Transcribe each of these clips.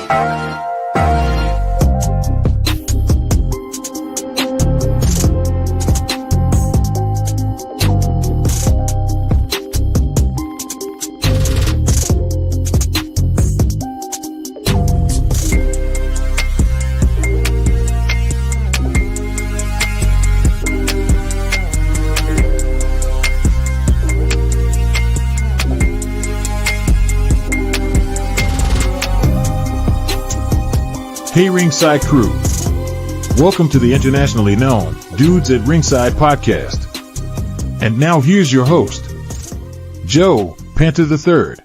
Hey Ringside crew, welcome to the internationally known Dudes at Ringside Podcast. And now here's your host, Joe Panther III.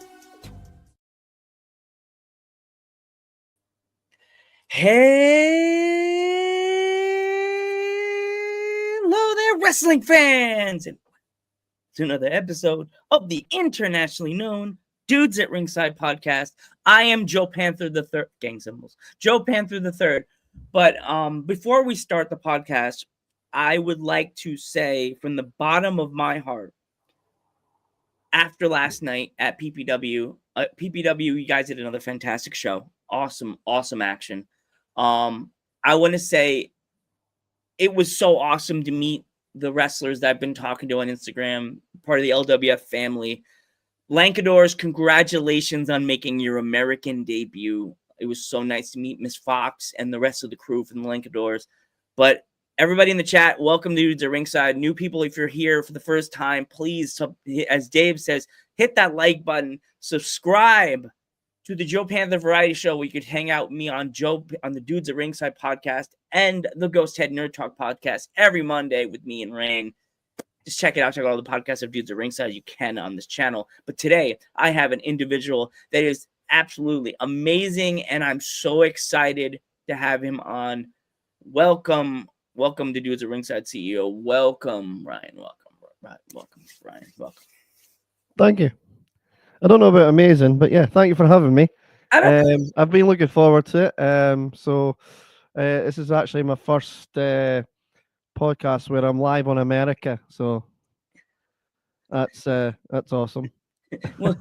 Hello there, wrestling fans! And to another episode of the internationally known Dudes at Ringside Podcast. I am Joe Panther III. Gang symbols. Joe Panther III. But before we start the podcast, I would like to say from the bottom of my heart, after last night at PPW, you guys did another fantastic show. Awesome action. I want to say it was so awesome to meet the wrestlers that I've been talking to on Instagram, part of the LWF family. Lankadors, congratulations on making your American debut. It was so nice to meet Miss Fox and the rest of the crew from the Lankadors. But everybody in the chat, welcome to Dudes at Ringside. New people, if you're here for the first time, please, as Dave says, hit that like button. Subscribe to the Joe Panther Variety Show, where you could hang out with me on the Dudes at Ringside Podcast and the Ghost Head Nerd Talk Podcast every Monday with me and Rain. Just check it out. Check out all the podcasts of Dudes at Ringside you can on this channel. But today, I have an individual that is absolutely amazing, and I'm so excited to have him on. Welcome to Dudes at Ringside CEO. Welcome, Ryan. Welcome, Ryan. Welcome. Thank you. I don't know about amazing, but yeah, thank you for having me. I've been looking forward to it. So this is actually my first podcast where I'm live on America, so that's awesome. Well,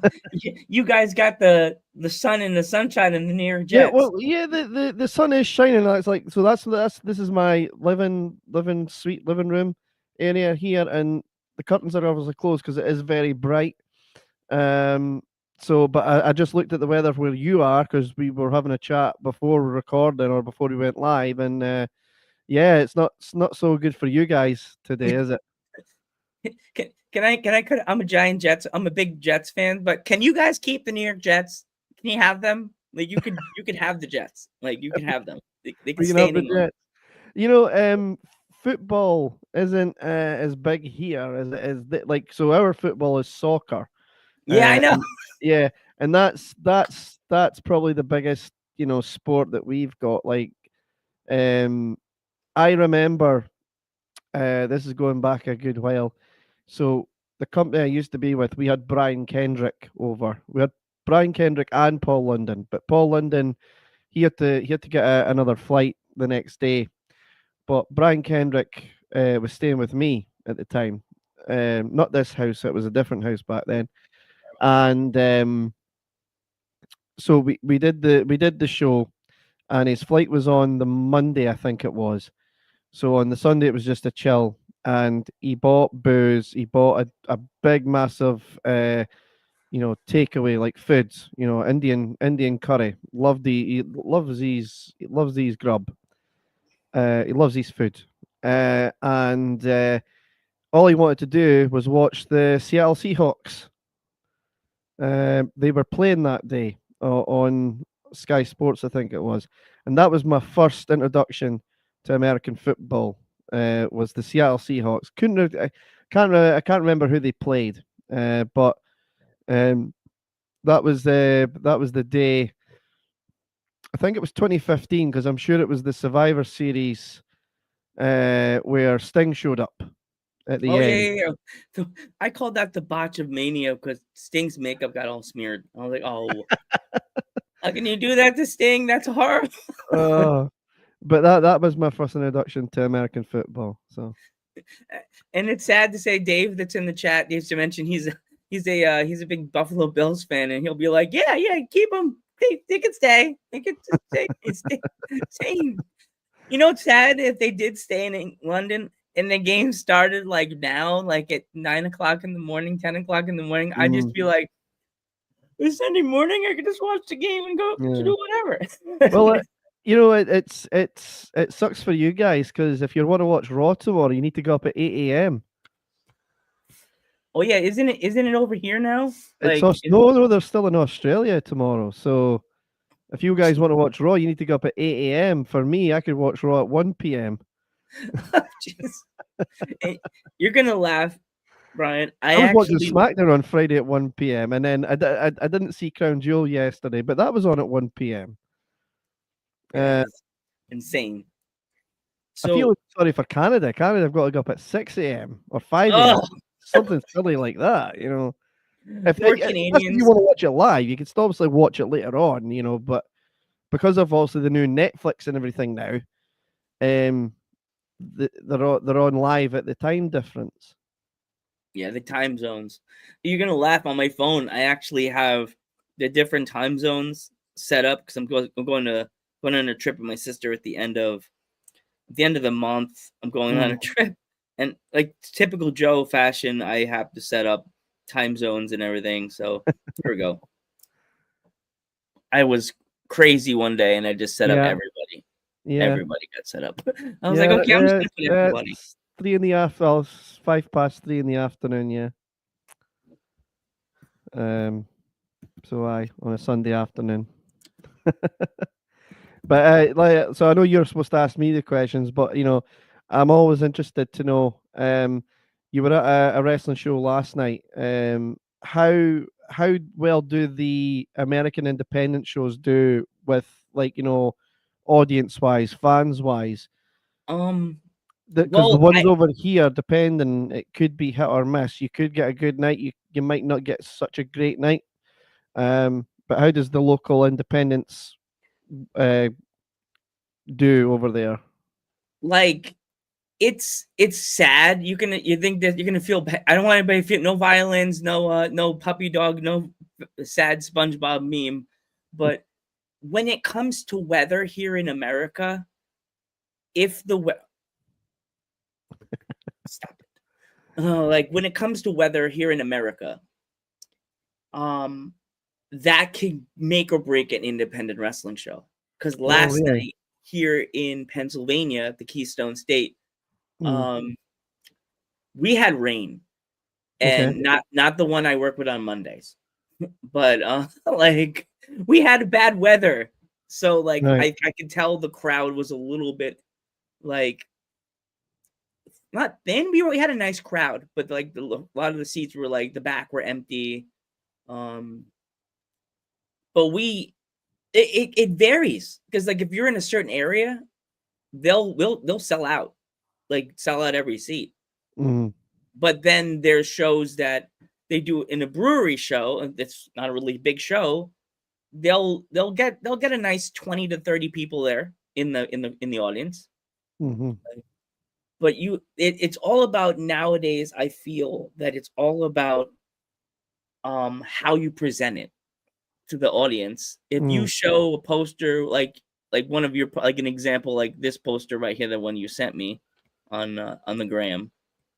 you guys got the sun and the sunshine and the New York Jets. The sun is shining. It's like, so this is my living room area here, and the curtains are obviously closed because it is very bright. But I just looked at the weather where you are, because we were having a chat before recording or before we went live, and yeah, it's not so good for you guys today, is it? Can I I'm a big Jets fan, but can you guys keep the New York Jets? Can you have them? Like you could have the Jets. Like you can have them. They can stay in England. Football isn't as big here as it is like, so our football is soccer. Yeah, I know. Yeah, and that's probably the biggest, sport that we've got. Like, I remember, this is going back a good while. So the company I used to be with, we had Brian Kendrick over. We had Brian Kendrick and Paul London, but Paul London, he had to get another flight the next day. But Brian Kendrick was staying with me at the time. Not this house; it was a different house back then. And so we did the show, and his flight was on the Monday, I think it was. So on the Sunday, it was just a chill, and he bought booze. He bought a big, massive, takeaway, like foods, Indian curry. He loves these grub. He loves his food. And all he wanted to do was watch the Seattle Seahawks. They were playing that day on Sky Sports, I think it was, and that was my first introduction to American football. Was the Seattle Seahawks. I can't remember who they played, but that was the day. I think it was 2015, because I'm sure it was the Survivor Series where Sting showed up at the end. Yeah. So I called that the botch of Mania because Sting's makeup got all smeared. I was like, oh, how can you do that to Sting? That's horrible. But that was my first introduction to American football. So, and it's sad to say, Dave, that's in the chat, Dave's to mention he's a big Buffalo Bills fan, and he'll be like, yeah, keep him. they could stay. They could just stay. You know, it's sad if they did stay in London and the game started like now, like at 9 o'clock in the morning, 10 o'clock in the morning. I'd just be like, it's Sunday morning. I could just watch the game and go to do whatever. Well, it sucks for you guys because if you want to watch Raw tomorrow, you need to go up at 8 a.m. Oh yeah, isn't it over here now? No, they're still in Australia tomorrow. So if you guys want to watch Raw, you need to go up at 8 a.m. For me, I could watch Raw at 1 p.m. Hey, you're gonna laugh, Brian. I was watching SmackDown on Friday at 1 p.m. and then I didn't see Crown Jewel yesterday, but that was on at 1 p.m. Insane. So, I feel sorry for Canada. Canada have got to go up at 6 a.m. or 5 a.m. Something silly like that, you know. If you want to watch it live, you can still obviously watch it later on, you know, but because of also the new Netflix and everything now, they're on live at the time difference. Yeah, the time zones. You're gonna laugh. On my phone, I actually have the different time zones set up because I'm going on a trip with my sister at the end of the month. I'm going on a trip, and like typical Joe fashion, I have to set up time zones and everything. So here we go. I was crazy one day, and I just set up everybody. Yeah, everybody got set up. I was like, okay, I'm just gonna put everybody. 3 in the afternoon, 3:05 in the afternoon. Yeah. So on a Sunday afternoon. But so I know you're supposed to ask me the questions, but you know, I'm always interested to know. You were at a wrestling show last night. How well do the American independent shows do with, like, you know, audience wise, fans wise? Because the ones over here, depending, it could be hit or miss. You could get a good night. You might not get such a great night. But how does the local independents do over there? Like, it's sad. You think that you're gonna feel bad. I don't want anybody to feel no violence, no puppy dog, no sad SpongeBob meme. But when it comes to weather here in America, if the stop it. Like when it comes to weather here in America, that can make or break an independent wrestling show. Because last night here in Pennsylvania, the Keystone State, we had rain, and not the one I work with on Mondays, but like we had bad weather. So like I could tell the crowd was a little bit like not thin. We had a nice crowd, but like a lot of the seats were like the back were empty. But it varies because like if you're in a certain area, they'll sell out, like sell out every seat. But then there's shows that they do in a brewery show, and it's not a really big show. They'll get a nice 20 to 30 people there in the audience. But it's all about nowadays. I feel that it's all about how you present it to the audience. If you show a poster like one of your, like an example, like this poster right here, the one you sent me on the gram.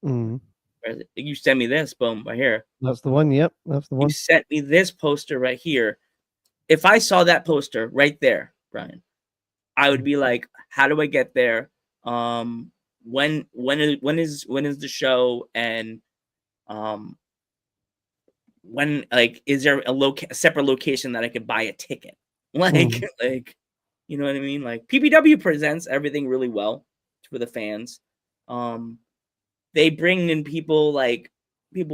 You sent me this, boom, right here. That's the one. Yep, that's the one. You sent me this poster right here. If I saw that poster right there, Brian, I would be like, how do I get there? When is the show? And when, like, is there a separate location that I could buy a ticket? Like, like, you know what I mean? Like PPW presents everything really well for the fans. They bring in people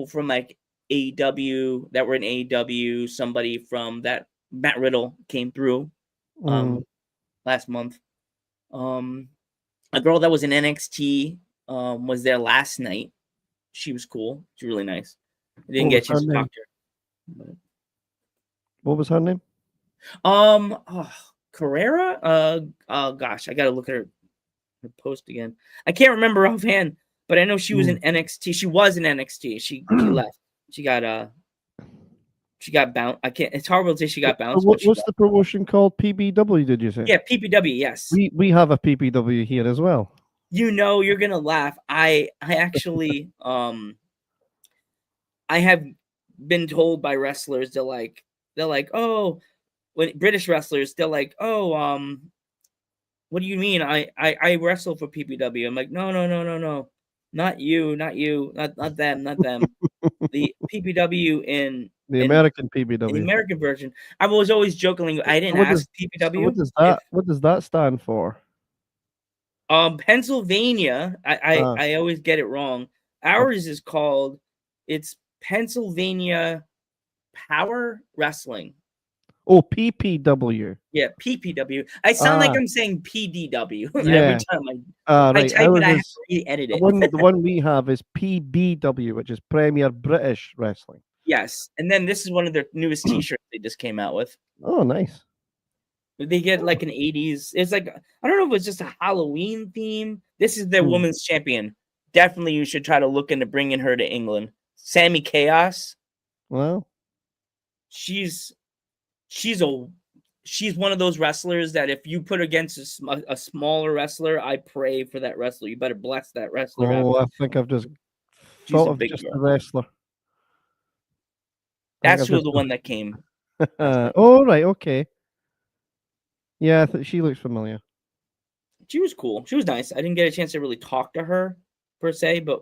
from like AEW that were in AEW. Somebody from that, Matt Riddle, came through last month. A girl that was in NXT was there last night. She was cool. She's really nice. I didn't get a chance to talk to her. What was her name? Carrera. Gosh, I gotta look at her post again. I can't remember offhand, but I know she was in NXT. She was in NXT. She left. She got She got bounced. I can't. It's horrible to say she got bounced. What's the promotion called? PBW? Did you say? Yeah, PPW. Yes. We have a PPW here as well. You're gonna laugh. I actually I have been told by wrestlers they're like, oh, when British wrestlers, they're like, oh, what do you mean? I wrestle for PPW. I'm like, no, not you, not them, not them. The PPW in the American PPW, the American version. I was always joking. I didn't ask PPW. What does that stand for? Pennsylvania. I always get it wrong. Ours is called. It's Pennsylvania Power Wrestling. Oh, PPW. Yeah, PPW. I sound like I'm saying PDW yeah. every time I type it. I have to re-edit it. The one we have is PBW, which is Premier British Wrestling. Yes, and then this is one of their newest T-shirts they just came out with. Oh, nice. They get like an 80s. It's like, I don't know if it's just a Halloween theme. This is their women's champion. Definitely, you should try to look into bringing her to England. Sammy Chaos. Well, she's one of those wrestlers that if you put against a smaller wrestler, I pray for that wrestler. You better bless that wrestler. Oh, I think I've just thought of just a wrestler. That's who the one that came. Oh, right, okay. Yeah, she looks familiar. She was cool. She was nice. I didn't get a chance to really talk to her per se, but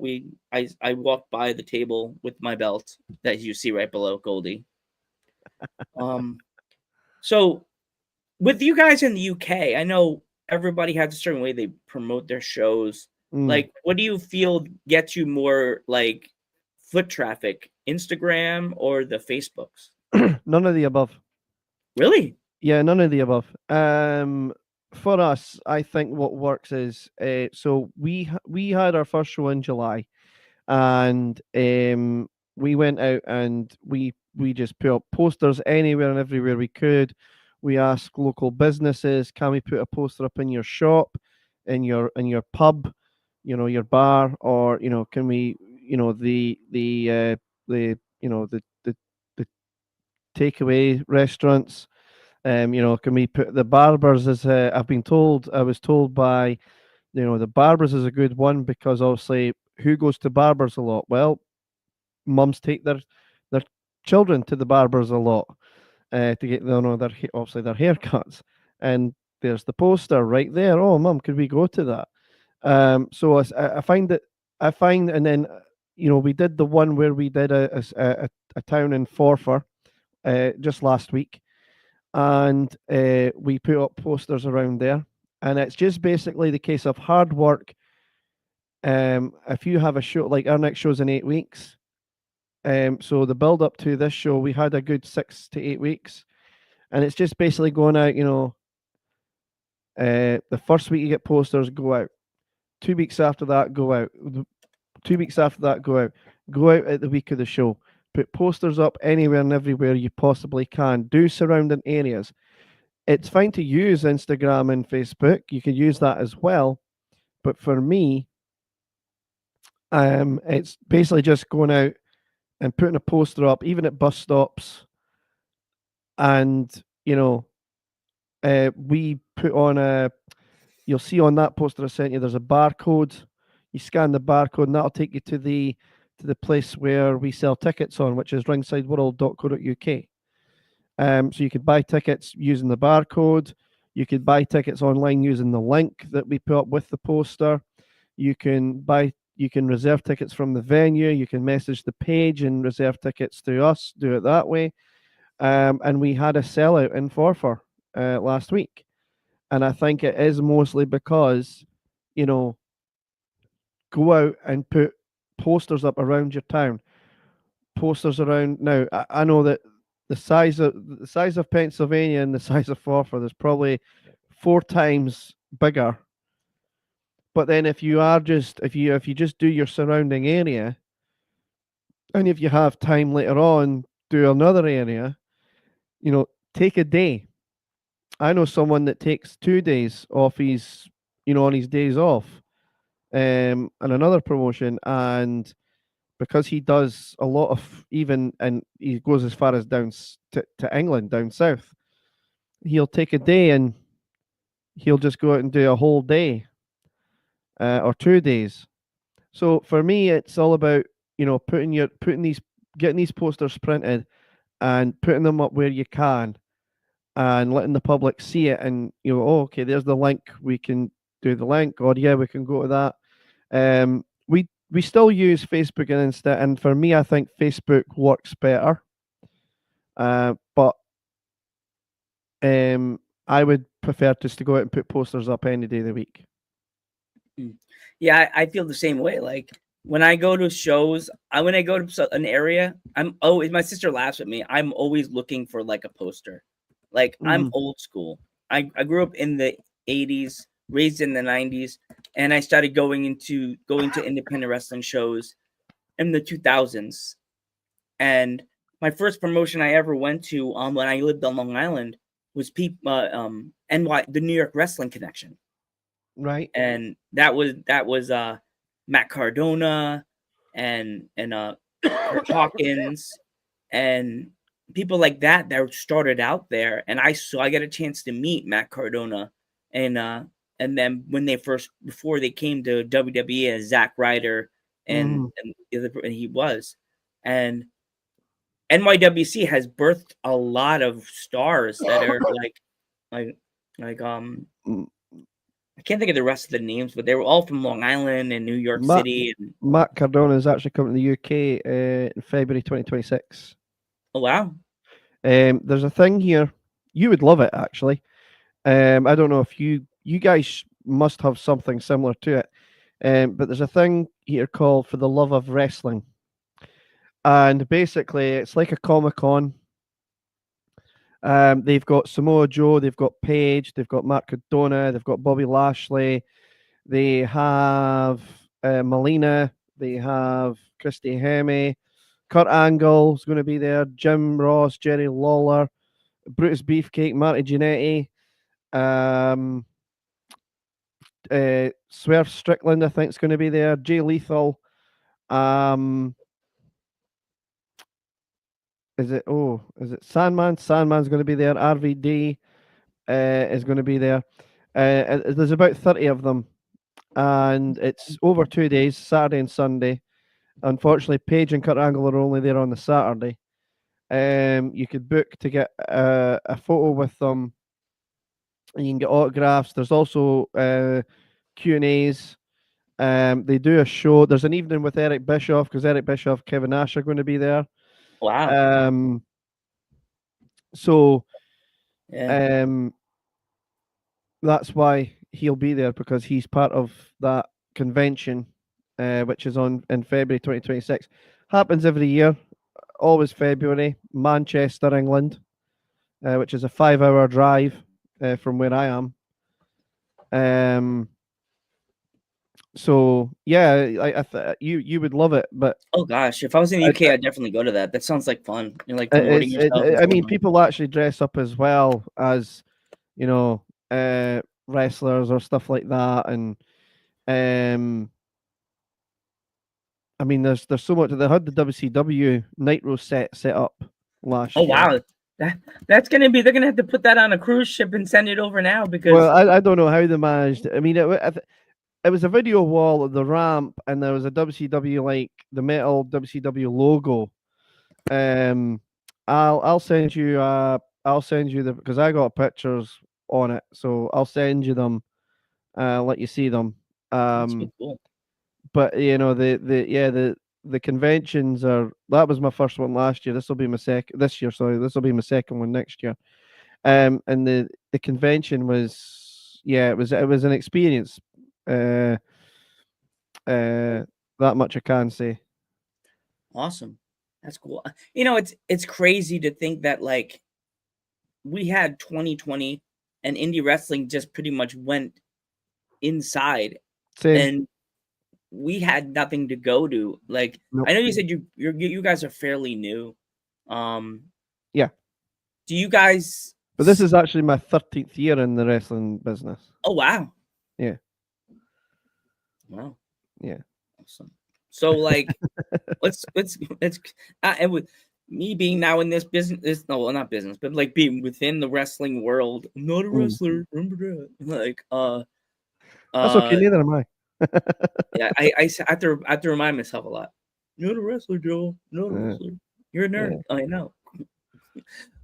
I walked by the table with my belt that you see right below Goldie. So with you guys in the UK, I know everybody has a certain way they promote their shows. Like, what do you feel gets you more like foot traffic, Instagram or the Facebooks? None of the above. Really? Yeah, none of the above. For us, I think what works is so we had our first show in July, and we went out and we just put up posters anywhere and everywhere we could. We asked local businesses, can we put a poster up in your shop, in your pub, your bar, or can we, the takeaway restaurants. Can we put the barbers as I was told by, the barbers is a good one because obviously who goes to barbers a lot? Well, mums take their children to the barbers a lot to get obviously their haircuts, and there's the poster right there. Oh, mum, could we go to that? So I find, and then we did the one where we did a town in Forfar just last week. And we put up posters around there, and it's just basically the case of hard work. If you have a show, like our next show's in 8 weeks, so the build up to this show, we had a good 6 to 8 weeks, and it's just basically going out. The first week you get posters, go out. 2 weeks after that, go out. 2 weeks after that, go out. Go out at the week of the show. Put posters up anywhere and everywhere you possibly can. Do surrounding areas. It's fine to use Instagram and Facebook. You can use that as well. But for me, it's basically just going out and putting a poster up, even at bus stops. And, we put on you'll see on that poster I sent you, there's a barcode. You scan the barcode and that'll take you to the place where we sell tickets on, which is ringsideworld.co.uk. So you could buy tickets using the barcode. You could buy tickets online using the link that we put up with the poster. You can reserve tickets from the venue. You can message the page and reserve tickets to us. Do it that way. And we had a sellout in Forfar last week. And I think it is mostly because, go out and put posters up around your town, posters around. Now I know that the size of Pennsylvania and the size of Forfar, there's probably 4 times bigger. But then if you just do your surrounding area, and if you have time later on, do another area, take a day. I know someone that takes 2 days off on his days off, and another promotion, and because he does a lot of and he goes as far as to England, down south. He'll take a day and he'll just go out and do a whole day or 2 days. So for me, it's all about getting these posters printed and putting them up where you can and letting the public see it. And okay, there's the link. We can do the link, or yeah, we can go to that. We still use Facebook and Insta, and for me, I think Facebook works better. But I would prefer just to go out and put posters up any day of the week. Yeah, I feel the same way. Like when I go to shows, when I go to an area, my sister laughs at me. I'm always looking for like a poster. Like I'm old school. I grew up in the 80s, raised in the 90s, and I started going to independent wrestling shows in the 2000s. And my first promotion I ever went to when I lived on Long Island was the New York Wrestling Connection. Right. And that was Matt Cardona and Kurt Hawkins and people like that started out there. And I got a chance to meet Matt Cardona and then before they came to WWE as Zack Ryder and he was. And NYWC has birthed a lot of stars that are like I can't think of the rest of the names, but they were all from Long Island and New York City. Matt Cardona is actually coming to the UK in February 2026. Oh, wow. There's a thing here. You would love it, actually. I don't know if you guys must have something similar to it. But there's a thing here called For the Love of Wrestling. And basically, it's like a Comic-Con. They've got Samoa Joe, they've got Paige, they've got Matt Cardona, they've got Bobby Lashley, they have Melina, they have Christy Hemme, Kurt Angle's going to be there, Jim Ross, Jerry Lawler, Brutus Beefcake, Marty Jannetty, Swerve Strickland, I think, is going to be there, Jay Lethal, Is it Sandman? Sandman's going to be there. RVD is going to be there. There's about 30 of them. And it's over 2 days, Saturday and Sunday. Unfortunately, Paige and Kurt Angle are only there on the Saturday. You could book to get a photo with them. And you can get autographs. There's also Q&As. They do a show. There's an evening with Eric Bischoff because Eric Bischoff, Kevin Nash are going to be there. Wow. So that's why he'll be there, because he's part of that convention, which is in February 2026. Happens every year, always February, Manchester, England, which is a 5-hour drive from where I am. So yeah, you would love it, but oh gosh, if I was in the UK, I'd definitely go to that. That sounds like fun. You're like promoting yourself. I mean, people actually dress up as well as wrestlers or stuff like that, and I mean, there's so much. They had the WCW Nitro set up last year. Oh wow, that's gonna be. They're gonna have to put that on a cruise ship and send it over now because. Well, I don't know how they managed. I mean, it was a video wall of the ramp, and there was a WCW, like the metal WCW logo. I'll send you because I got pictures on it, so I'll send you them. Let you see them. That's so cool. But the conventions that was my first one last year. This will be my second this year. Sorry, this will be my second one next year. And the convention was it was an experience. That much I can say. Awesome. That's cool. It's crazy to think that like we had 2020 and indie wrestling just pretty much went inside. Same. And we had nothing to go to. Like nope. I know you said you guys are fairly new. Yeah. Do you guys? But this is actually my 13th year in the wrestling business. Oh wow. Yeah. Wow. Yeah. Awesome. So like, let's and with me being now in this business, no, well, not business, but like being within the wrestling world. I'm not a wrestler. Remember that? Like, That's okay. Neither am I. yeah, I have to remind myself a lot. You're not a wrestler, Joe. Not a wrestler. You're a nerd. Yeah. I know.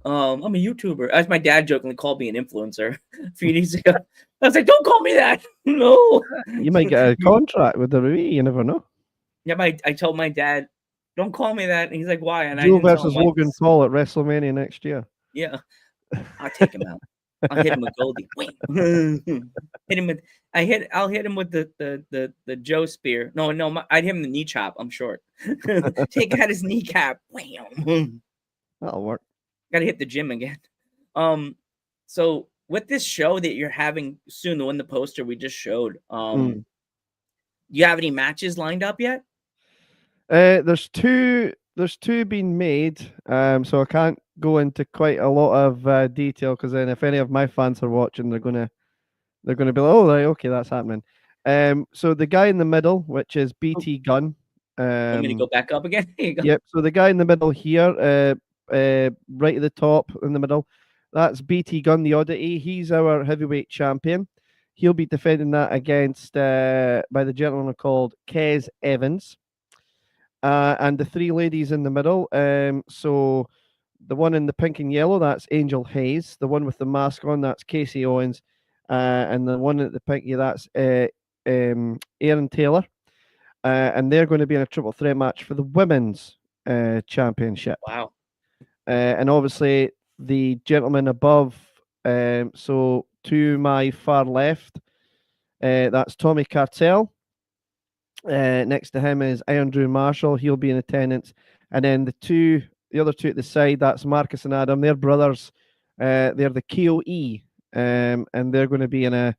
I'm a YouTuber. As my dad jokingly called me an influencer a few days ago. I was like, don't call me that. No. You might get a contract with the WWE. You never know. Yeah, I told my dad, don't call me that. And he's like, why? And I Joe didn't tell him versus why. Logan Paul at WrestleMania next year. Yeah. I'll take him out. I'll hit him with Goldie. Hit him with I'll hit him with the Joe spear. No, I'd hit him the knee chop. I'm short. Take out his kneecap. Wham. That'll work. Gotta hit the gym again. So with this show that you're having soon, the one the poster we just showed, do you have any matches lined up yet? There's two being made. So I can't go into quite a lot of detail because then if any of my fans are watching, they're gonna be like, oh, right, okay, that's happening. So the guy in the middle, which is BT Gunn. Want me to go back up again? Here you go. Yep. So the guy in the middle here, right at the top in the middle, that's BT Gunn, the Oddity. He's our heavyweight champion. He'll be defending that against by the gentleman called Kez Evans. And the three ladies in the middle. So the one in the pink and yellow, that's Angel Hayes. The one with the mask on, that's Casey Owens. And the one at the pinky, that's Aaron Taylor. And they're going to be in a triple threat match for the women's championship. Wow. And obviously the gentleman above, so to my far left, that's Tommy Cartel. Next to him is Andrew Marshall. He'll be in attendance. And then the other two at the side, that's Marcus and Adam. They're brothers. They're the KOE. And they're going to be in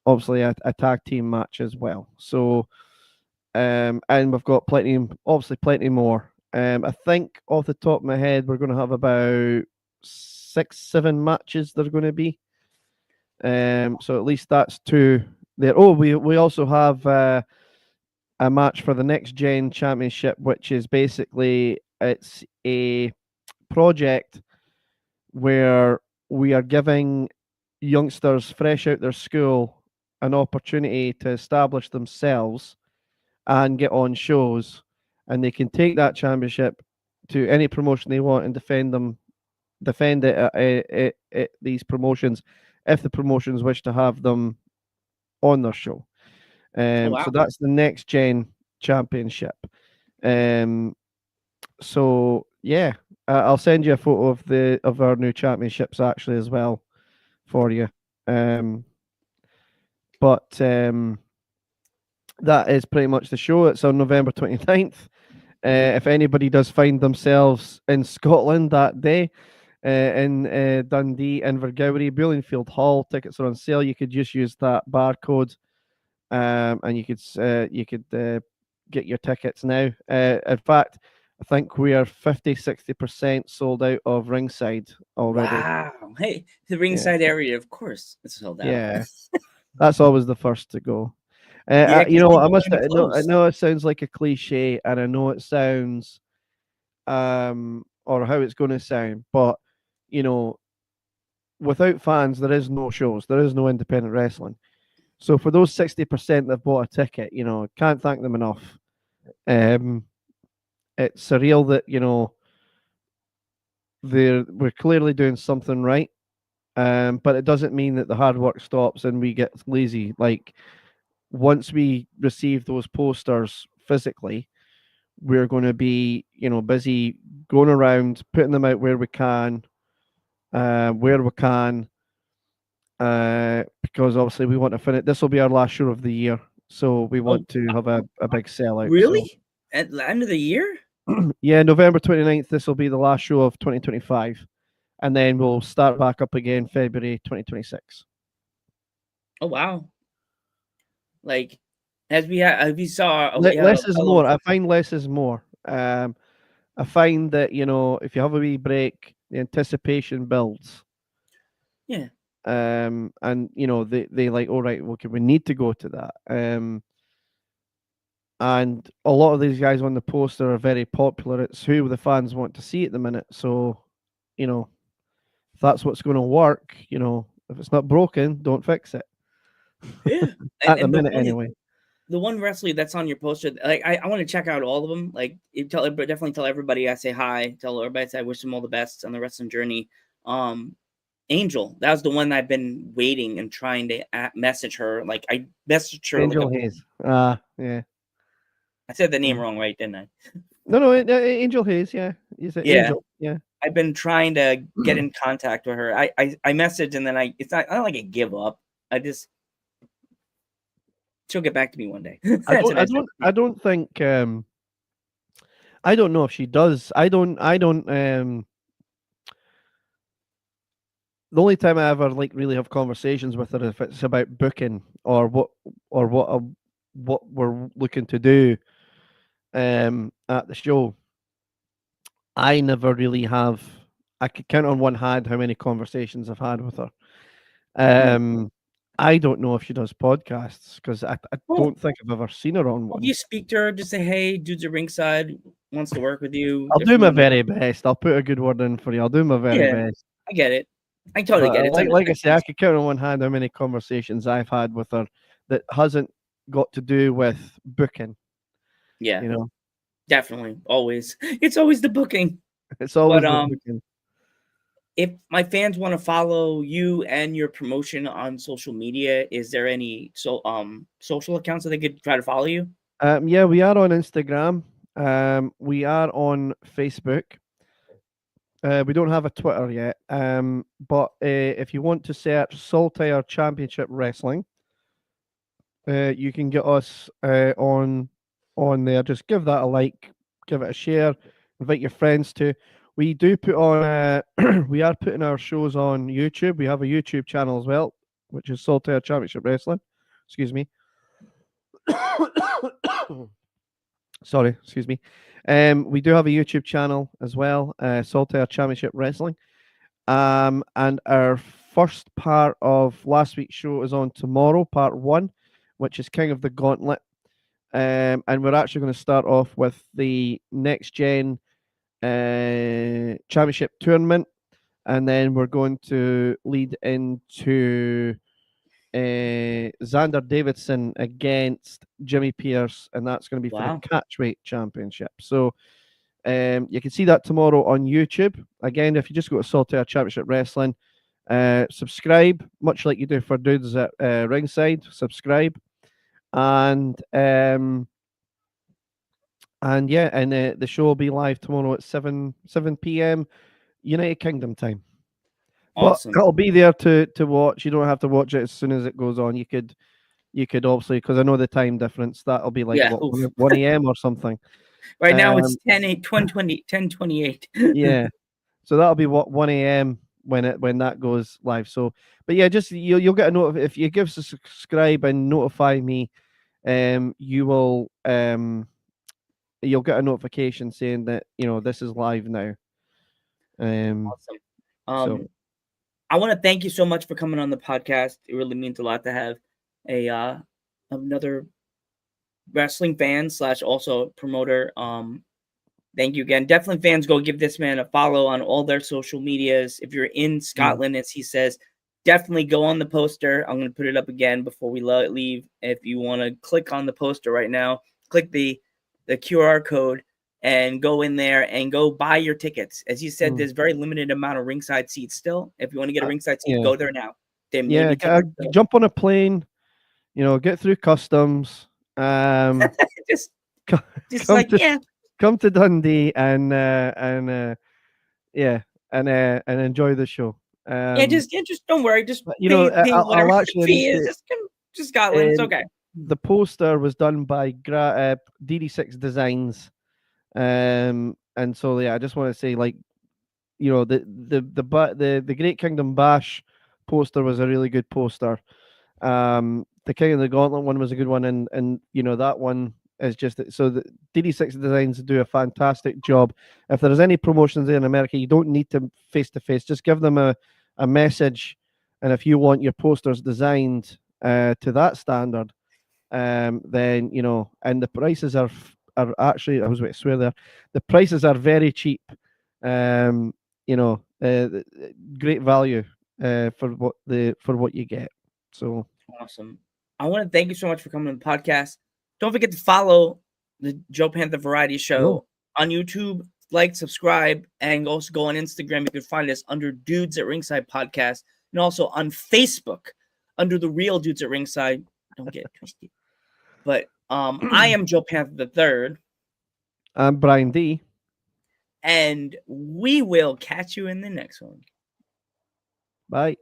obviously a tag team match as well. So, and we've got plenty more. I think off the top of my head, we're going to have about 6-7 matches they're going to be. So at least that's two there. Oh, we also have a match for the next gen championship, which is basically it's a project where we are giving youngsters fresh out their school an opportunity to establish themselves and get on shows, and they can take that championship to any promotion they want and defend it at these promotions if the promotions wish to have them on their show. Wow. So that's the next gen championship. So yeah, I'll send you a photo of our new championships actually as well for you. But that is pretty much the show. It's on November 29th. If anybody does find themselves in Scotland that day, in Dundee, Invergowrie, Bullingfield Hall, tickets are on sale. You could just use that barcode, and you could get your tickets now. In fact, I think we are 50-60% sold out of ringside already. Wow. Hey, the ringside area, of course, it's sold out. Yeah, that's always the first to go. Yeah, I must. find it I close. know it sounds like a cliche, and I know it sounds, or how it's going to sound, but without fans, there is no shows. There is no independent wrestling. So for those 60% that bought a ticket, can't thank them enough. It's surreal that we're clearly doing something right, but it doesn't mean that the hard work stops and we get lazy. Like once we receive those posters physically, we're going to be busy going around putting them out where we can, because obviously we want to finish. This will be our last show of the year, so we want to have a big sellout. Really? So. At the end of the year? Yeah, November 29th, this will be the last show of 2025. And then we'll start back up again February 2026. Oh, wow. Like, as we saw... less is more. I find less is more. I find that, if you have a wee break, the anticipation builds. Yeah. And, they like, all right, okay, we need to go to that. and a lot of these guys on the poster are very popular. It's who the fans want to see at the minute. So, you know, if that's what's going to work, you know, if it's not broken, don't fix it. Yeah. At the And minute, anyway. the one wrestler that's on your poster, like I want to check out all of them. Like, definitely tell everybody I say hi. Tell everybody I wish them all the best on the wrestling journey. Angel, that was the one I've been waiting and trying to message her. Like, I messaged her. Angel Hayes. Yeah. I said the name wrong, right? Didn't I? No, Angel Hayes. Yeah, he's an Angel. Yeah. I've been trying to get in contact with her. I messaged and then I don't like a give up. She'll get back to me one day. I don't think. I don't know if she does. I don't. The only time I ever like really have conversations with her if it's about booking or what we're looking to do at the show. I never really have. I could count on one hand how many conversations I've had with her. I don't know if she does podcasts because I don't think I've ever seen her on one. If you speak to her, just say, "Hey, Dudes at Ringside wants to work with you." I'll do my very best. I'll put a good word in for you. I'll do my very best. I get it. I totally get it. Like I say, I could count on one hand how many conversations I've had with her that hasn't got to do with booking. Yeah, you know, definitely, always. It's always the booking. It's always the booking. If my fans want to follow you and your promotion on social media, is there any social accounts that they could try to follow you? Yeah, we are on Instagram. We are on Facebook. We don't have a Twitter yet. But if you want to search Saltire Championship Wrestling, you can get us on there. Just give that a like, give it a share, invite your friends to. We do put on, we are putting our shows on YouTube. We have a YouTube channel as well, which is Saltire Championship Wrestling. Excuse me. Sorry, excuse me. We do have a YouTube channel as well, Saltire Championship Wrestling. And our first part of last week's show is on tomorrow, part 1, which is King of the Gauntlet. And we're actually going to start off with the Next Gen Championship Tournament, and then we're going to lead into Xander Davidson against Jimmy Pierce, and that's going to be for the Catchweight Championship. So you can see that tomorrow on YouTube. Again, if you just go to Saltire Championship Wrestling, subscribe, much like you do for Dudes at Ringside, subscribe. And the show will be live tomorrow at 7 p.m. United Kingdom time. Awesome. But it'll be there to watch. You don't have to watch it as soon as it goes on. You could obviously, because I know the time difference, that'll be like 1 a.m. or something. Right now it's 10:28. Yeah. So that'll be 1 a.m. when that goes live. So, but yeah, just you'll get a note if you give us a subscribe and notify me. You will you'll get a notification saying that this is live now. Awesome. I want to thank you so much for coming on the podcast. It really means a lot to have another wrestling fan / also promoter. Thank you again. Definitely, fans, go give this man a follow on all their social medias. If you're in Scotland, as he says, definitely go on the poster. I'm going to put it up again before we leave. If you want to click on the poster right now, click the QR code and go in there and go buy your tickets. As you said, there's very limited amount of ringside seats still. If you want to get a ringside seat, go there now. Jump on a plane, get through customs. just come to Dundee and enjoy the show. Just don't worry. Just I'll actually just Scotland. It's okay. The poster was done by DD6 Designs, and so I just want to say, the Great Kingdom Bash poster was a really good poster. The King of the Gauntlet one was a good one, and that one is just so. The DD6 Designs do a fantastic job. If there's any promotions in America, you don't need to face to face. Just give them a message, and if you want your posters designed to that standard, then and the prices are actually, I was going to swear there, the prices are very cheap. Great value for what you get. So awesome. I want to thank you so much for coming on the podcast. Don't forget to follow the Joe Panther Variety Show on YouTube. Like, subscribe, and also go on Instagram. You can find us under Dudes at Ringside Podcast, and also on Facebook under the real Dudes at Ringside. Don't get it twisted. But I am Joe Panther the Third. I'm Bryan D. And we will catch you in the next one. Bye.